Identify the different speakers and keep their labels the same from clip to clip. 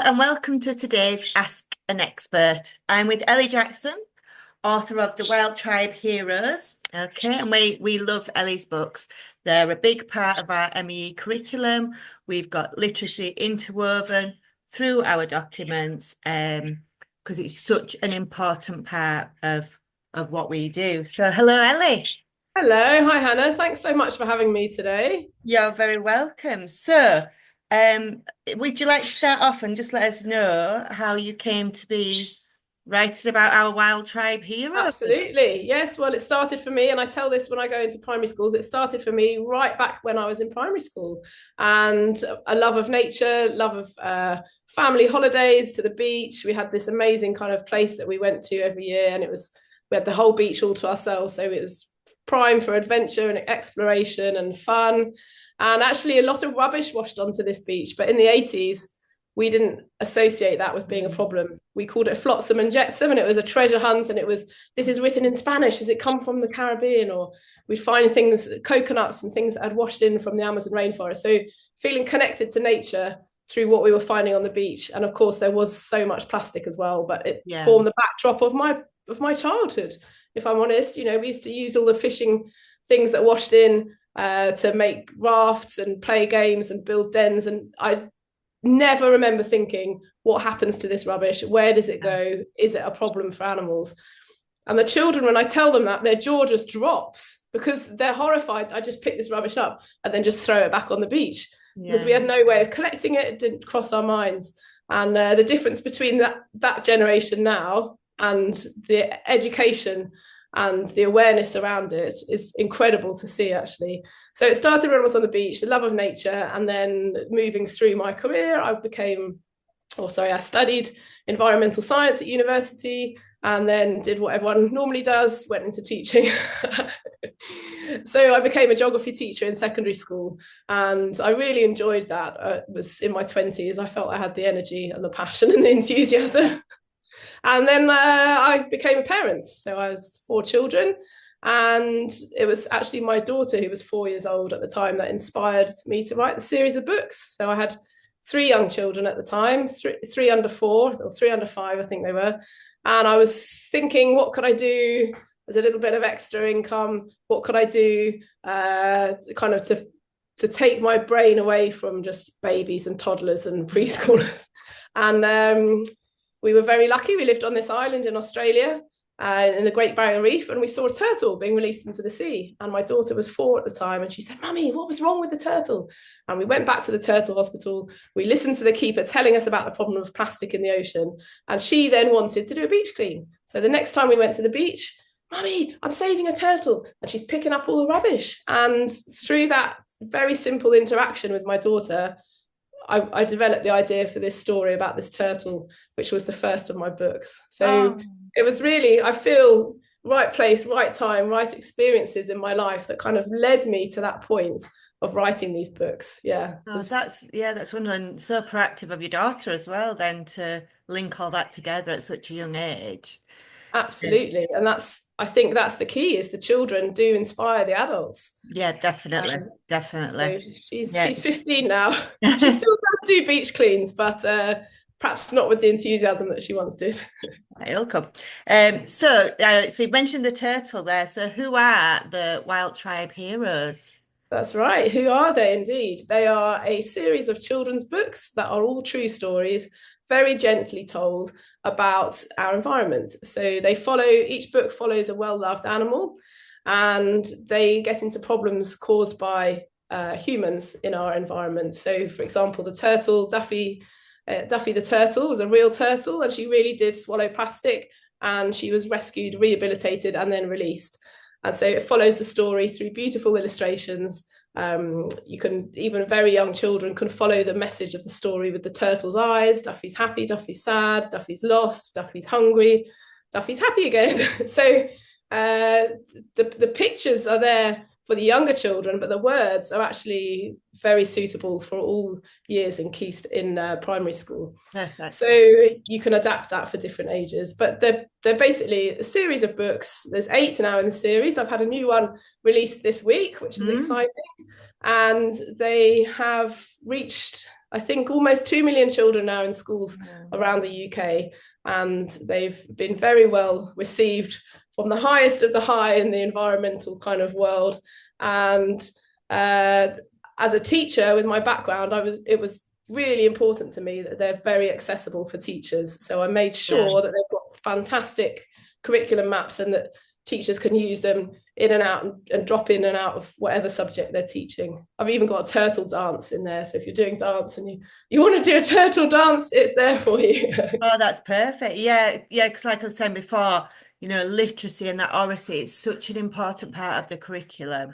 Speaker 1: and welcome to today's Ask an Expert. I'm with Ellie Jackson, author of The Wild Tribe Heroes. Okay, and we love Ellie's books. They're a big part of our MEE curriculum. We've got literacy interwoven through our documents because it's such an important part of what we do. So hello, Ellie.
Speaker 2: Hello, hi Hannah. Thanks so much for having me today.
Speaker 1: You're very welcome. So, um, would you like to start off and just let us know how you came to be writing about our wild tribe heroes?
Speaker 2: Absolutely. Yes, well, it started for me, and I tell this when I go into primary schools, it started for me right back when I was in primary school. And a love of nature, love of family holidays to the beach. We had this amazing kind of place that we went to every year, and we had the whole beach all to ourselves. So it was prime for adventure and exploration and fun. And actually, a lot of rubbish washed onto this beach. But in the 80s, we didn't associate that with being a problem. We called it flotsam and jetsam, and it was a treasure hunt. And it was, this is written in Spanish. Does it come from the Caribbean? Or we'd find things, coconuts and things that had washed in from the Amazon rainforest. So feeling connected to nature through what we were finding on the beach. And of course, there was so much plastic as well, but it
Speaker 1: Yeah.
Speaker 2: formed the backdrop of my childhood. If I'm honest, we used to use all the fishing things that washed in to make rafts and play games and build dens. And I never remember thinking, what happens to this rubbish? Where does it go? Is it a problem for animals? And the children, when I tell them that, their jaw just drops because they're horrified. I just pick this rubbish up and then just throw it back on the beach because we had no way of collecting it. It didn't cross our minds. And the difference between that generation now and the education and the awareness around it is incredible to see, actually. So it started when I was on the beach, the love of nature, and then moving through my career, I studied environmental science at university, and then did what everyone normally does, went into teaching. So I became a geography teacher in secondary school, and I really enjoyed that. It was in my 20s. I felt I had the energy and the passion and the enthusiasm. And then I became a parent. So I was 4 children. And it was actually my daughter, who was 4 years old at the time, that inspired me to write the series of books. So I had 3 young children at the time, three under 4 or 3 under 5, I think they were. And I was thinking, what could I do as a little bit of extra income? What could I do kind of to take my brain away from just babies and toddlers and preschoolers? And we were very lucky. We lived on this island in Australia, in the Great Barrier Reef, and we saw a turtle being released into the sea. And my daughter was 4 at the time, and she said, "Mummy, what was wrong with the turtle?" And we went back to the turtle hospital. We listened to the keeper telling us about the problem of plastic in the ocean, and she then wanted to do a beach clean. So the next time we went to the beach, "Mummy, I'm saving a turtle," and she's picking up all the rubbish. And through that very simple interaction with my daughter, I developed the idea for this story about this turtle, which was the first of my books. So it was really, I feel, right place, right time, right experiences in my life that kind of led me to that point of writing these books. Yeah.
Speaker 1: Oh, that's wonderful, and so proactive of your daughter as well, then to link all that together at such a young age.
Speaker 2: Absolutely. And I think that's the key, is the children do inspire the adults.
Speaker 1: Yeah, definitely,
Speaker 2: So
Speaker 1: definitely. Yeah.
Speaker 2: she's 15 now. She still does do beach cleans, but perhaps not with the enthusiasm that she once did.
Speaker 1: It'll come. So you mentioned the turtle there. So who are the Wild Tribe heroes?
Speaker 2: That's right. Who are they indeed? They are a series of children's books that are all true stories, very gently told about our environment. So each book follows a well-loved animal, and they get into problems caused by humans in our environment. So, for example, the turtle, Duffy the turtle, was a real turtle, and she really did swallow plastic, and she was rescued, rehabilitated, and then released. And so it follows the story through beautiful illustrations. You can, even very young children can follow the message of the story with the turtle's eyes. Duffy's happy, Duffy's sad, Duffy's lost, Duffy's hungry, Duffy's happy again. So the pictures are there for the younger children, but the words are actually very suitable for all years in primary school. So you can adapt that for different ages. But they're basically a series of books. There's 8 now in the series. I've had a new one released this week, which is exciting. And they have reached I think, almost 2 million children now in schools
Speaker 1: Mm.
Speaker 2: around the UK, and they've been very well received from the highest of the high in the environmental kind of world. And uh, as a teacher with my background, it was really important to me that they're very accessible for teachers. So I made
Speaker 1: Yeah.
Speaker 2: sure that they've got fantastic curriculum maps and that teachers can use them in and out and drop in and out of whatever subject they're teaching. I've even got a turtle dance in there. So if you're doing dance and you want to do a turtle dance, it's there for you.
Speaker 1: Oh, that's perfect. Yeah, yeah, because like I was saying before, literacy and that oracy is such an important part of the curriculum.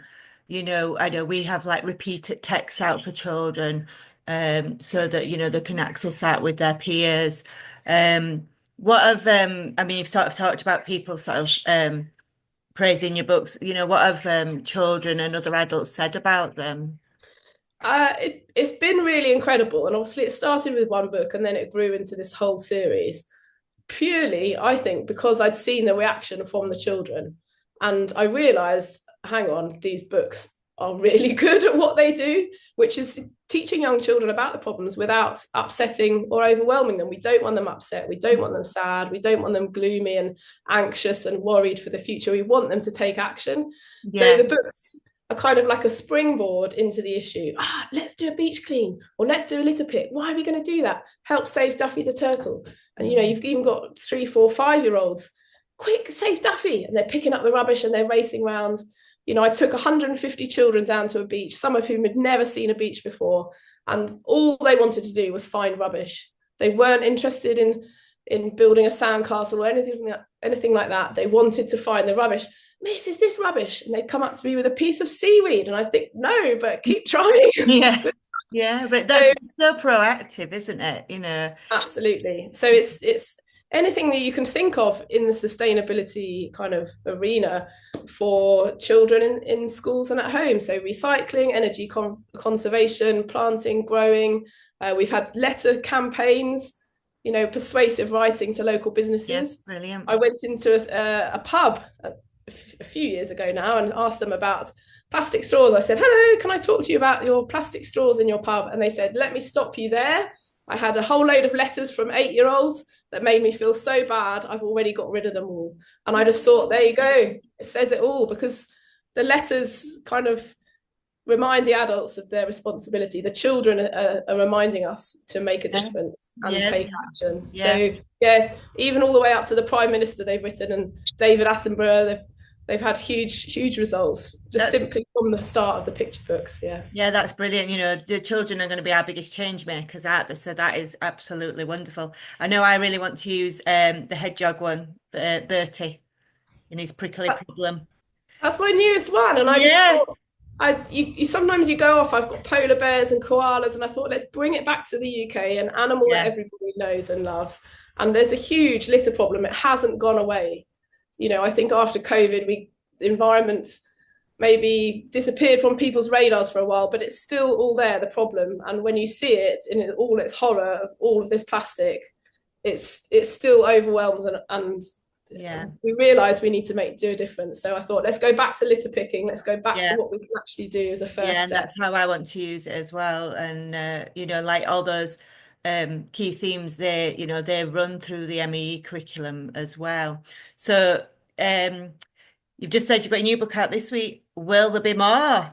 Speaker 1: I know we have like repeated texts out for children, so that, they can access that with their peers. I mean, you've sort of talked about people sort of praising your books, what have children and other adults said about them?
Speaker 2: It's been really incredible. And obviously, it started with one book and then it grew into this whole series. Purely, I think, because I'd seen the reaction from the children. And I realized, hang on, these books are really good at what they do, which is teaching young children about the problems without upsetting or overwhelming them. We don't want them upset. We don't want them sad. We don't want them gloomy and anxious and worried for the future. We want them to take action. So
Speaker 1: Yeah.
Speaker 2: the books are kind of like a springboard into the issue. Let's do a beach clean, or let's do a litter pick. Why are we going to do that? Help save Duffy the turtle. And you've even got 3, 4, 5 year olds. Quick, save Duffy, and they're picking up the rubbish and they're racing around. I took 150 children down to a beach, some of whom had never seen a beach before, and all they wanted to do was find rubbish. They weren't interested in building a sandcastle or anything like that. They wanted to find the rubbish. Miss, is this rubbish? And they'd come up to me with a piece of seaweed, and I think, no, but keep trying.
Speaker 1: Yeah. Yeah, but that's
Speaker 2: So
Speaker 1: so proactive, isn't it?
Speaker 2: absolutely. So it's anything that you can think of in the sustainability kind of arena for children in schools and at home. So recycling, energy conservation, planting, growing. We've had letter campaigns, persuasive writing to local
Speaker 1: Yeah,
Speaker 2: businesses.
Speaker 1: brilliant.
Speaker 2: I went into a pub a few years ago now and asked them about plastic straws. I said, hello, can I talk to you about your plastic straws in your pub? And they said, let me stop you there. I had a whole load of letters from 8-year-olds that made me feel so bad. I've already got rid of them all. And I just thought, there you go. It says it all, because the letters kind of remind the adults of their responsibility. The children are reminding us to make a
Speaker 1: Yeah,
Speaker 2: difference and
Speaker 1: yeah,
Speaker 2: take action.
Speaker 1: yeah,
Speaker 2: So yeah, even all the way up to the Prime Minister they've written, and David Attenborough, they've had huge results just
Speaker 1: that's
Speaker 2: simply from the start of the picture books. Yeah.
Speaker 1: yeah, that's brilliant. The children are going to be our biggest change makers out there, so that is absolutely wonderful. I know I really want to use the hedgehog one, Bertie, in his prickly problem.
Speaker 2: That's my newest one, and I just
Speaker 1: Yeah,
Speaker 2: thought, sometimes you go off. I've got polar bears and koalas, and I thought, let's bring it back to the UK, an animal that
Speaker 1: yeah,
Speaker 2: everybody knows and loves. And there's a huge litter problem; it hasn't gone away. I think after COVID, the environment maybe disappeared from people's radars for a while, but it's still all there, the problem. And when you see it in all its horror of all of this plastic, it still overwhelms, and
Speaker 1: yeah,
Speaker 2: we realize we need to do a difference. So I thought, let's go back to litter picking. Let's go back to
Speaker 1: yeah.
Speaker 2: what we can actually do as a first
Speaker 1: Yeah, and
Speaker 2: step.
Speaker 1: that's how I want to use it as well. And like all those key themes, they run through the ME curriculum as well. So you've just said you've got a new book out this week. Will there be more?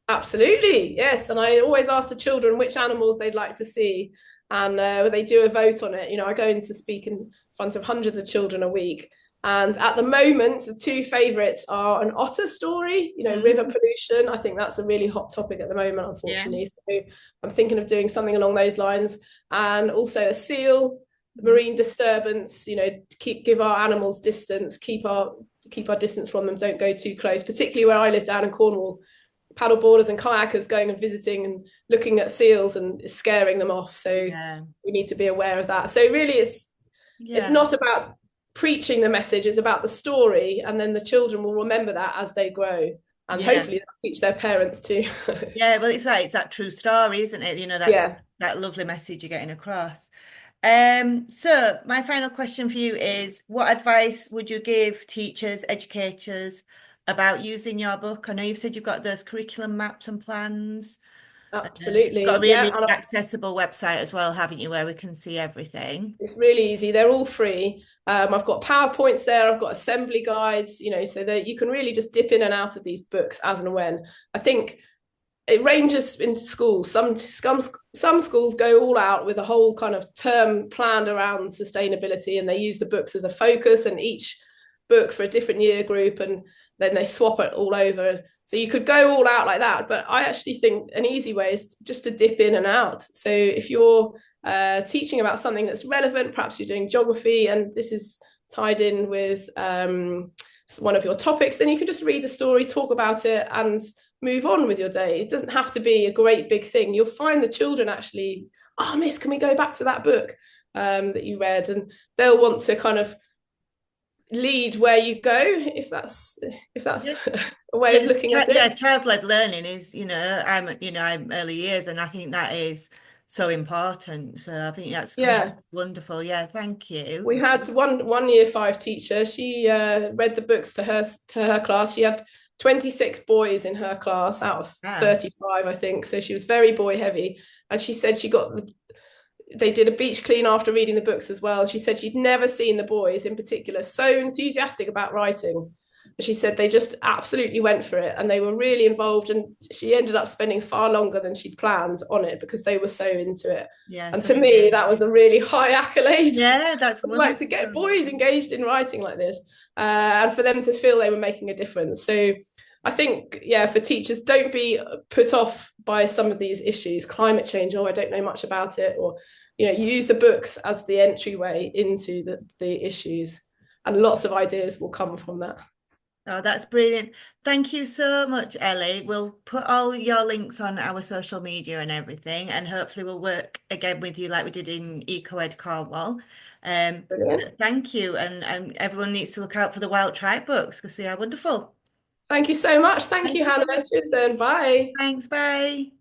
Speaker 2: Absolutely, yes. And I always ask the children which animals they'd like to see, and they do a vote on it. I go in to speak in front of hundreds of children a week. And at the moment, the two favourites are an otter story, river
Speaker 1: Mhm.
Speaker 2: pollution. I think that's a really hot topic at the moment,
Speaker 1: Yeah,
Speaker 2: unfortunately. So I'm thinking of doing something along those lines. And also a seal, marine disturbance, give our animals distance, keep our distance from them, don't go too close, particularly where I live down in Cornwall. Paddleboarders and kayakers going and visiting and looking at seals and scaring them off. So
Speaker 1: yeah,
Speaker 2: we need to be aware of that. So really, it's
Speaker 1: yeah,
Speaker 2: not about preaching the message; it's about the story, and then the children will remember that as they grow, and
Speaker 1: yeah,
Speaker 2: hopefully they'll teach their parents too.
Speaker 1: yeah. Well, it's that true story, isn't it? That's
Speaker 2: Yeah,
Speaker 1: that lovely message you're getting across. So my final question for you is, what advice would you give teachers, educators about using your book? I know you've said you've got those curriculum maps and plans. Got a
Speaker 2: Absolutely. Yeah.
Speaker 1: really
Speaker 2: And
Speaker 1: accessible website as well, haven't you, where we can see everything?
Speaker 2: it's really easy. They're all free. I've got PowerPoints there. I've got assembly guides, so that you can really just dip in and out of these books as and when. I think it ranges in schools. Some schools go all out with a whole kind of term planned around sustainability, and they use the books as a focus, and each book for a different year group, and then they swap it all over. So you could go all out like that, but I actually think an easy way is just to dip in and out. So if you're teaching about something that's relevant, perhaps you're doing geography, and this is tied in with one of your topics, then you can just read the story, talk about it, and move on with your day. It doesn't have to be a great big thing. You'll find the children actually, oh, miss, can we go back to that book that you read? And they'll want to kind of lead where you go, if that's
Speaker 1: Yeah,
Speaker 2: a way of looking at
Speaker 1: yeah,
Speaker 2: it.
Speaker 1: child-led learning is, I'm early years, and I think that is so important. So I think that's
Speaker 2: Yeah.
Speaker 1: wonderful. Yeah, thank you.
Speaker 2: We had one year five teacher. She read the books to her class. She had 26 boys in her class out of
Speaker 1: Wow.
Speaker 2: 35, I think. So she was very boy heavy. And she said they did a beach clean after reading the books as well. She said she'd never seen the boys in particular so enthusiastic about writing. She said they just absolutely went for it and they were really involved. And she ended up spending far longer than she'd planned on it because they were so into it.
Speaker 1: Yeah,
Speaker 2: And
Speaker 1: so
Speaker 2: to me, that
Speaker 1: engaged.
Speaker 2: was a really high accolade.
Speaker 1: Yeah, that's
Speaker 2: I'd like to get
Speaker 1: wonderful.
Speaker 2: boys engaged in writing like this, and for them to feel they were making a difference. So I think, yeah, for teachers, don't be put off by some of these issues. Climate change, oh, I don't know much about it, or use the books as the entryway into the issues, and lots of ideas will come from that.
Speaker 1: Oh, that's brilliant. Thank you so much, Ellie. We'll put all your links on our social media and everything, and hopefully we'll work again with you like we did in EcoEd Cornwall.
Speaker 2: Brilliant.
Speaker 1: Thank you, and everyone needs to look out for the Wild Tribe books because they are wonderful.
Speaker 2: Thank you so much. Thank
Speaker 1: Thank
Speaker 2: you, Hannah.
Speaker 1: you.
Speaker 2: Cheers then. Bye.
Speaker 1: Thanks, bye.